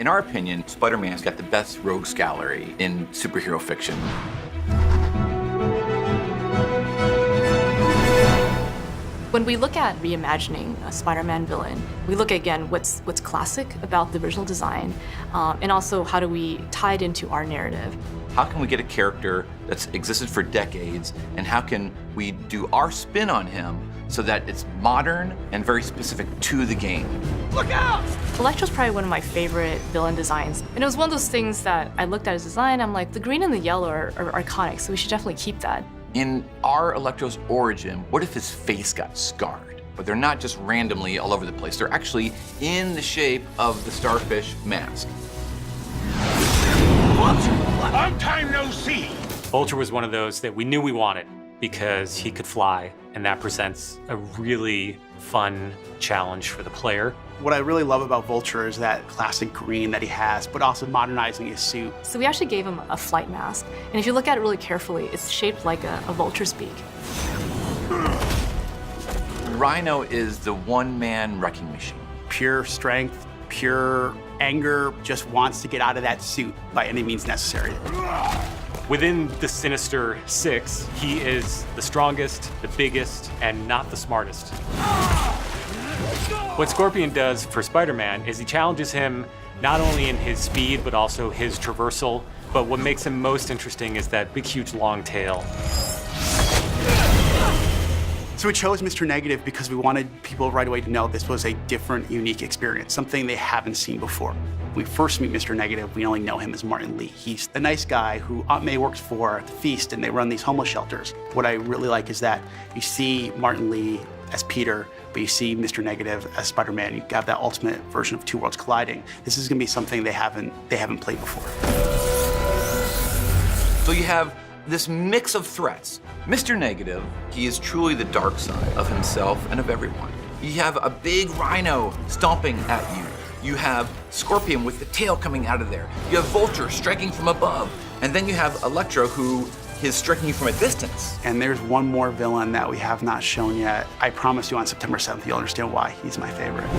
In our opinion, Spider-Man's got the best rogues gallery in superhero fiction. When we look at reimagining a Spider-Man villain, we look again what's classic about the original design, and also how do we tie it into our narrative. How can we get a character that's existed for decades, and how can we do our spin on him so that it's modern and very specific to the game? Look out! Electro's probably one of my favorite villain designs. And it was one of those things that I looked at his design, I'm like, the green and the yellow are iconic, so we should definitely keep that. In our Electro's origin, what if his face got scarred? But they're not just randomly all over the place. They're actually in the shape of the starfish mask. Vulture! Long time no see! Vulture was one of those that we knew we wanted because he could fly, and that presents a really fun challenge for the player. What I really love about Vulture is that classic green that he has, but also modernizing his suit. So we actually gave him a flight mask, and if you look at it really carefully, it's shaped like a vulture's beak. Rhino is the one-man wrecking machine. Pure strength, pure anger, just wants to get out of that suit by any means necessary. Within the Sinister Six, he is the strongest, the biggest, and not the smartest. What Scorpion does for Spider-Man is he challenges him not only in his speed, but also his traversal. But what makes him most interesting is that big, huge, long tail. So we chose Mr. Negative because we wanted people right away to know this was a different, unique experience, something they haven't seen before. When we first meet Mr. Negative, we only know him as Martin Lee. He's the nice guy who Aunt May works for at the Feast, and they run these homeless shelters. What I really like is that you see Martin Lee as Peter, but you see Mr. Negative as Spider-Man. You have that ultimate version of two worlds colliding. This is gonna be something they haven't played before. So you have this mix of threats. Mr. Negative, he is truly the dark side of himself and of everyone. You have a big rhino stomping at you. You have Scorpion with the tail coming out of there. You have Vulture striking from above. And then you have Electro, who is striking you from a distance. And there's one more villain that we have not shown yet. I promise you on September 7th, you'll understand why he's my favorite.